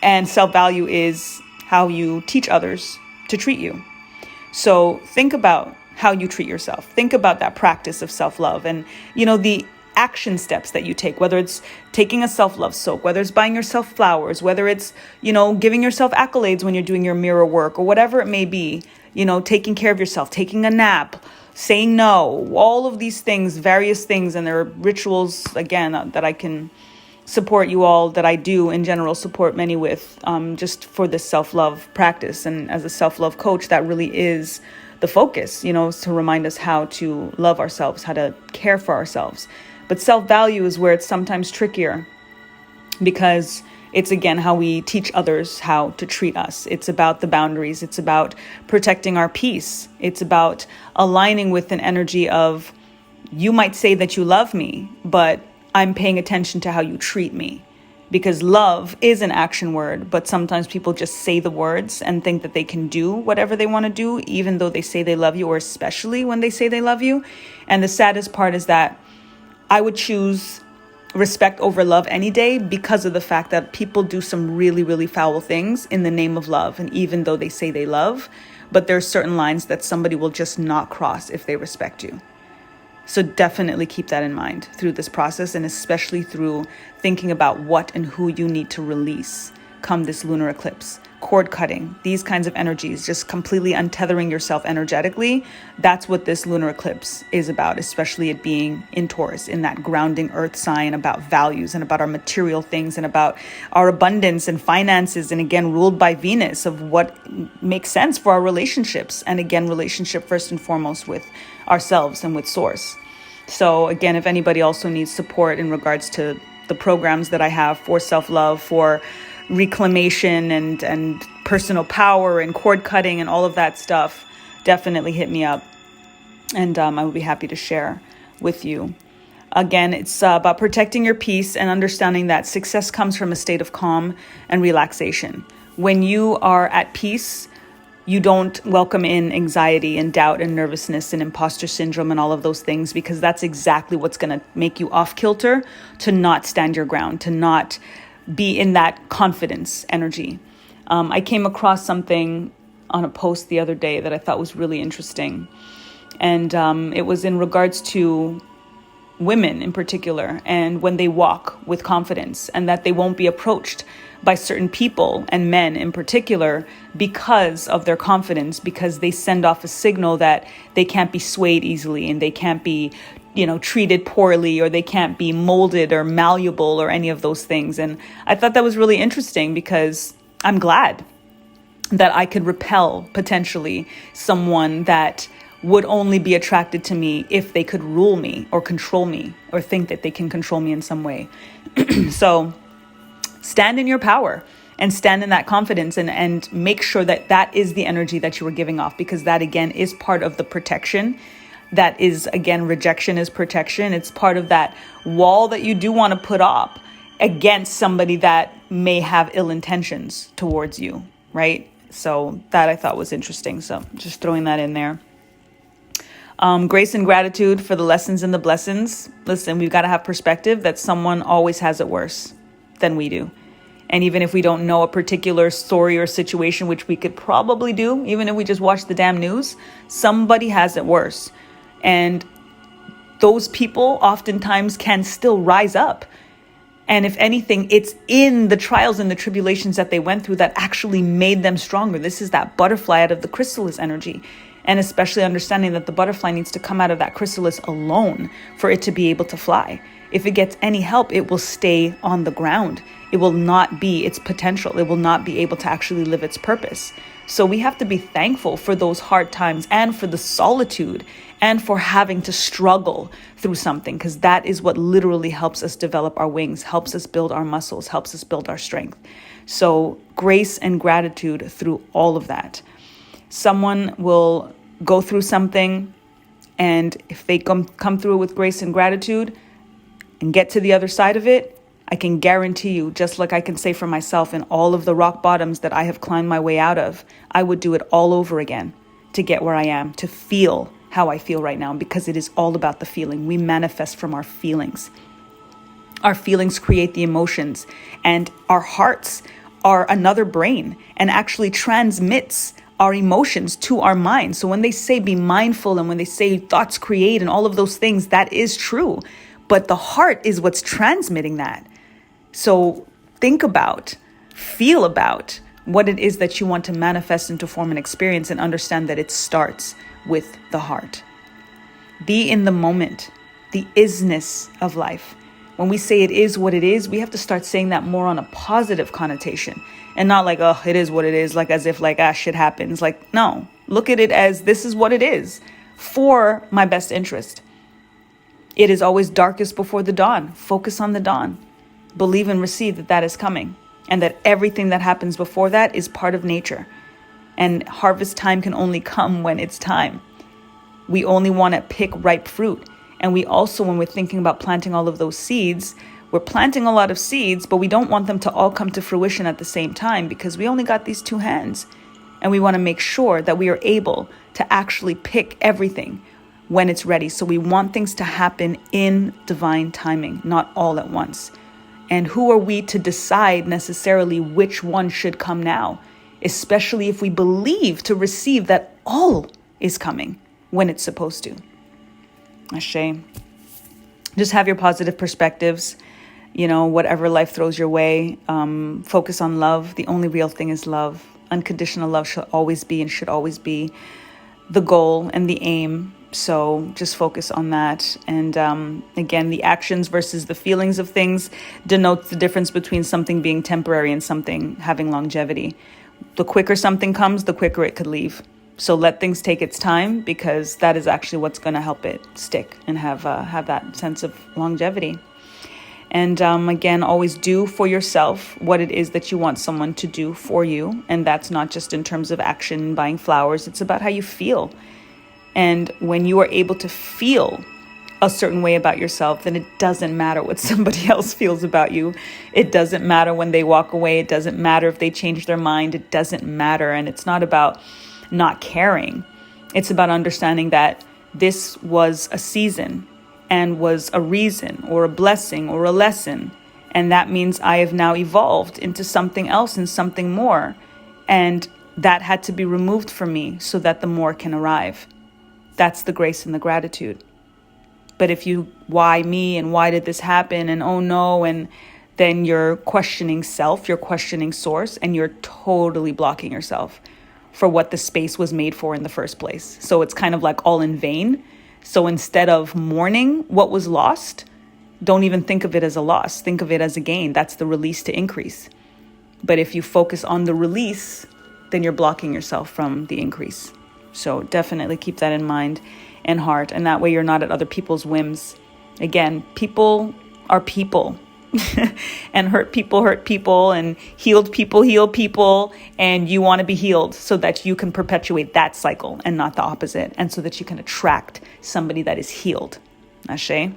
Speaker 1: and self-value is how you teach others to treat you. So think about how you treat yourself. Think about that practice of self-love and, the action steps that you take, whether it's taking a self-love soak, whether it's buying yourself flowers, whether it's, giving yourself accolades when you're doing your mirror work or whatever it may be, taking care of yourself, taking a nap, saying no, all of these things, various things. And there are rituals, again, that I can support you all, that I do in general support many with, just for this self-love practice. And as a self-love coach, that really is the focus, to remind us how to love ourselves, how to care for ourselves. But self-value is where it's sometimes trickier, because it's, again, how we teach others how to treat us. It's about the boundaries. It's about protecting our peace. It's about aligning with an energy of, you might say that you love me, but I'm paying attention to how you treat me. Because love is an action word, but sometimes people just say the words and think that they can do whatever they want to do, even though they say they love you, or especially when they say they love you. And the saddest part is that I would choose respect over love any day, because of the fact that people do some really, really foul things in the name of love. And even though they say they love, but there's certain lines that somebody will just not cross if they respect you. So definitely keep that in mind through this process, and especially through thinking about what and who you need to release come this lunar eclipse. Cord cutting, these kinds of energies, just completely untethering yourself energetically. That's what this lunar eclipse is about, especially it being in Taurus, in that grounding earth sign, about values and about our material things and about our abundance and finances. And again, ruled by Venus, of what makes sense for our relationships. And again, relationship first and foremost with ourselves and with Source. So again, if anybody also needs support in regards to the programs that I have for self-love, for reclamation and personal power and cord cutting and all of that stuff, definitely hit me up, and I would be happy to share with you. Again, it's about protecting your peace and understanding that success comes from a state of calm and relaxation. When you are at peace, you don't welcome in anxiety and doubt and nervousness and imposter syndrome and all of those things, because that's exactly what's going to make you off kilter, to not stand your ground, to not be in that confidence energy. I came across something on a post the other day that I thought was really interesting. And it was in regards to women in particular, and when they walk with confidence, and that they won't be approached by certain people and men in particular because of their confidence, because they send off a signal that they can't be swayed easily, and they can't be treated poorly, or they can't be molded or malleable or any of those things. And I thought that was really interesting, because I'm glad that I could repel potentially someone that would only be attracted to me if they could rule me or control me, or think that they can control me in some way. So stand in your power and stand in that confidence, and make sure that that is the energy that you are giving off, because that, again, is part of the protection. That is, again, rejection is protection. It's part of that wall that you do want to put up against somebody that may have ill intentions towards you, right? So that I thought was interesting. So just throwing that in there. Grace and gratitude for the lessons and the blessings. Listen, we've got to have perspective that someone always has it worse than we do. And even if we don't know a particular story or situation, which we could probably do, even if we just watch the damn news, somebody has it worse. And those people oftentimes can still rise up. And if anything, it's in the trials and the tribulations that they went through that actually made them stronger. This is that butterfly out of the chrysalis energy. And especially understanding that the butterfly needs to come out of that chrysalis alone for it to be able to fly. If it gets any help, it will stay on the ground. It will not be its potential. It will not be able to actually live its purpose. So we have to be thankful for those hard times and for the solitude and for having to struggle through something, because that is what literally helps us develop our wings, helps us build our muscles, helps us build our strength. So grace and gratitude through all of that. Someone will go through something, and if they come through with grace and gratitude and get to the other side of it, I can guarantee you, just like I can say for myself in all of the rock bottoms that I have climbed my way out of, I would do it all over again to get where I am, to feel how I feel right now, because it is all about the feeling. We manifest from our feelings. Our feelings create the emotions, and our hearts are another brain and actually transmits our emotions to our mind. So when they say be mindful and when they say thoughts create and all of those things, that is true. But the heart is what's transmitting that. So think about, feel about what it is that you want to manifest into form and experience, and understand that it starts with the heart. Be in the moment, the isness of life. When we say it is what it is, we have to start saying that more on a positive connotation, and not like, oh, it is what it is, like as if like, shit happens. Like, no, look at it as this is what it is for my best interest. It is always darkest before the dawn. Focus on the dawn. Believe and receive that that is coming, and that everything that happens before that is part of nature. And harvest time can only come when it's time. We only want to pick ripe fruit. And we also, when we're thinking about planting all of those seeds, we're planting a lot of seeds, but we don't want them to all come to fruition at the same time, because we only got these two hands. And we want to make sure that we are able to actually pick everything when it's ready. So we want things to happen in divine timing, not all at once. And who are we to decide necessarily which one should come now, especially if we believe to receive that all is coming when it's supposed to? Ashe. Just have your positive perspectives, whatever life throws your way. Focus on love. The only real thing is love. Unconditional love should always be and should always be the goal and the aim. So just focus on that. And again, the actions versus the feelings of things denotes the difference between something being temporary and something having longevity. The quicker something comes, the quicker it could leave. So let things take its time, because that is actually what's going to help it stick and have that sense of longevity. And again, always do for yourself what it is that you want someone to do for you. And that's not just in terms of action, buying flowers. It's about how you feel. And when you are able to feel a certain way about yourself, then it doesn't matter what somebody else feels about you. It doesn't matter when they walk away. It doesn't matter if they change their mind. It doesn't matter. And it's not about not caring. It's about understanding that this was a season and was a reason or a blessing or a lesson. And that means I have now evolved into something else and something more. And that had to be removed from me so that the more can arrive. That's the grace and the gratitude. But if you, why me, and why did this happen, and oh no, and then you're questioning self, you're questioning source, and you're totally blocking yourself for what the space was made for in the first place. So it's kind of like all in vain. So instead of mourning what was lost, don't even think of it as a loss. Think of it as a gain. That's the release to increase. But if you focus on the release, then you're blocking yourself from the increase. So definitely keep that in mind and heart. And that way you're not at other people's whims. Again, people are people. And hurt people, and healed people heal people. And you want to be healed so that you can perpetuate that cycle and not the opposite. And so that you can attract somebody that is healed. Ashe.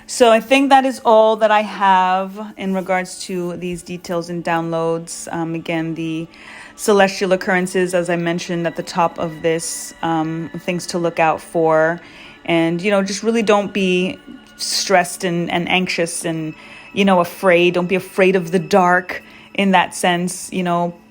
Speaker 1: So I think that is all that I have in regards to these details and downloads. Again, the celestial occurrences, as I mentioned at the top of this, things to look out for. And, just really don't be stressed and anxious and, afraid. Don't be afraid of the dark in that sense.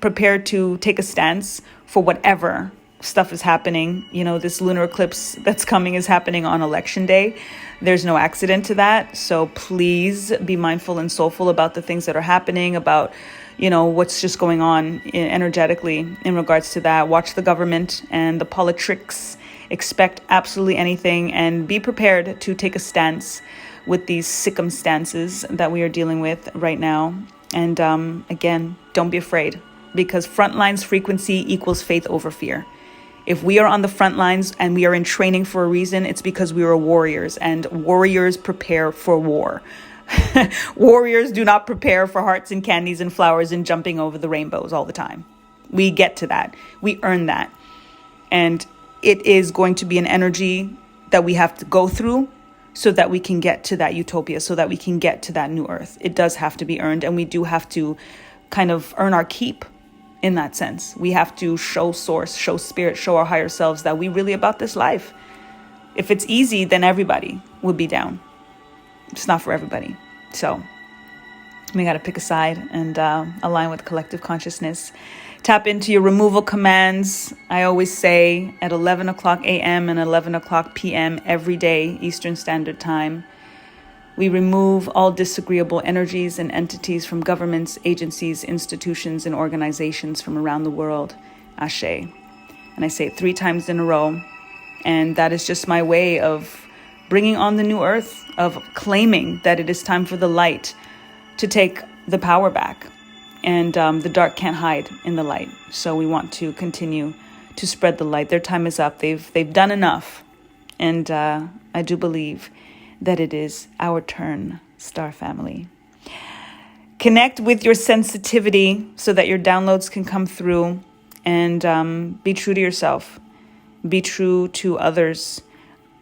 Speaker 1: Prepare to take a stance for whatever stuff is happening. This lunar eclipse that's coming is happening on election day. There's no accident to that. So please be mindful and soulful about the things that are happening, about what's just going on energetically in regards to that. Watch the government and the politics. Expect absolutely anything, and be prepared to take a stance with these circumstances that we are dealing with right now. And again, don't be afraid, because frontlines frequency equals faith over fear. If we are on the front lines and we are in training for a reason, it's because we are warriors, and warriors prepare for war. Warriors do not prepare for hearts and candies and flowers and jumping over the rainbows all the time. We get to that. We earn that. And it is going to be an energy that we have to go through so that we can get to that utopia, so that we can get to that new earth. It does have to be earned, and we do have to kind of earn our keep in that sense. We have to show source, show spirit, show our higher selves that we really about this life. If it's easy, then everybody would be down. It's not for everybody. So we got to pick a side and align with collective consciousness. Tap into your removal commands. I always say at 11 o'clock a.m. and 11 o'clock p.m. every day, Eastern Standard Time. We remove all disagreeable energies and entities from governments, agencies, institutions, and organizations from around the world. Ashe. And I say it 3 times in a row. And that is just my way of bringing on the new earth, of claiming that it is time for the light to take the power back. And the dark can't hide in the light. So we want to continue to spread the light. Their time is up. They've done enough. And I do believe that it is our turn, Star Family. Connect with your sensitivity so that your downloads can come through, and be true to yourself. Be true to others.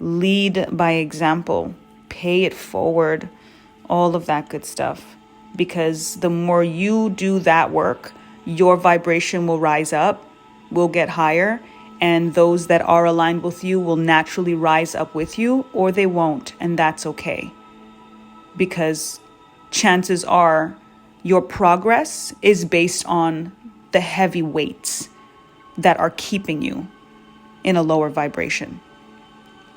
Speaker 1: Lead by example. Pay it forward. All of that good stuff. Because the more you do that work, your vibration will rise up, will get higher, and those that are aligned with you will naturally rise up with you, or they won't, and that's okay. Because chances are your progress is based on the heavy weights that are keeping you in a lower vibration.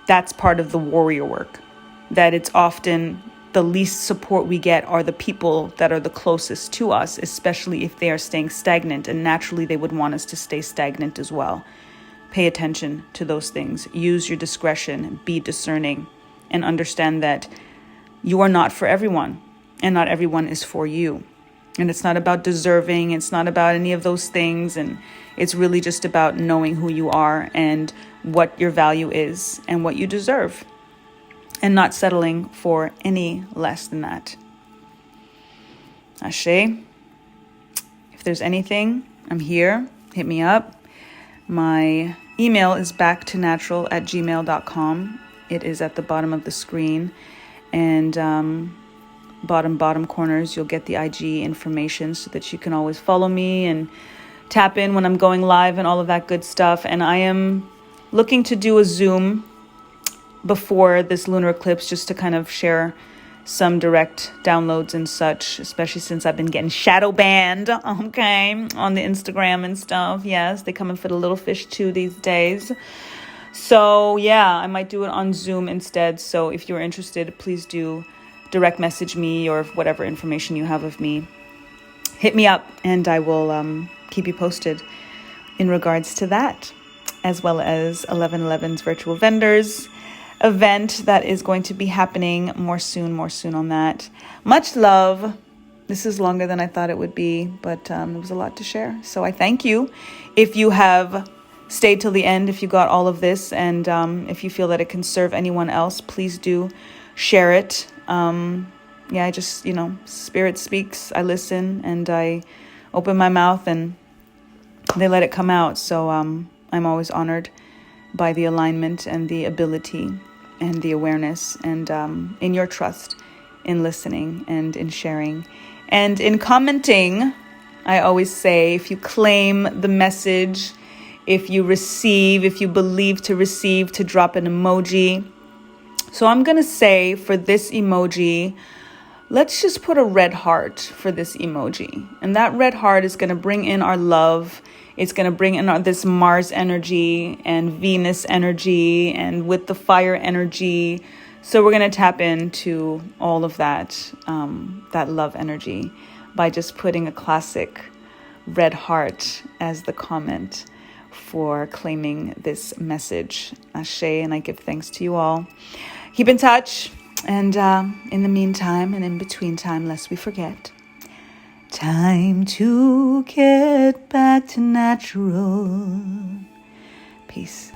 Speaker 1: That's part of the warrior work, that it's often the least support we get are the people that are the closest to us, especially if they are staying stagnant, and naturally they would want us to stay stagnant as well. Pay attention to those things. Use your discretion. Be discerning, and understand that you are not for everyone, and not everyone is for you. And it's not about deserving. It's not about any of those things. And it's really just about knowing who you are and what your value is and what you deserve, and not settling for any less than that. Ashe. If there's anything, I'm here. Hit me up. My email is backtonatural@gmail.com. It is at the bottom of the screen. And bottom corners, you'll get the IG information so that you can always follow me and tap in when I'm going live and all of that good stuff. And I am looking to do a Zoom before this lunar eclipse, just to kind of share some direct downloads and such, especially since I've been getting shadow banned, okay, on the Instagram and stuff. Yes, they come in for the little fish too these days. So yeah, I might do it on Zoom instead. So if you're interested, please do direct message me, or whatever information you have of me, hit me up, and I will keep you posted in regards to that, as well as 1111's virtual vendors event that is going to be happening more soon on that. Much love. This is longer than I thought it would be, but it was a lot to share. So I thank you if you have stayed till the end, if you got all of this, and if you feel that it can serve anyone else, please do share it. I just, spirit speaks, I listen, and I open my mouth and they let it come out. So I'm always honored by the alignment and the ability and the awareness, and in your trust, in listening and in sharing and in commenting. I always say, if you claim the message, if you receive, if you believe to receive, to drop an emoji. So I'm going to say for this emoji, let's just put a red heart for this emoji. And that red heart is going to bring in our love. It's going to bring in this Mars energy and Venus energy, and with the fire energy. So we're going to tap into all of that, that love energy, by just putting a classic red heart as the comment for claiming this message. Ashe, and I give thanks to you all. Keep in touch. And in the meantime and in between time, lest we forget, time to get back to natural. Peace.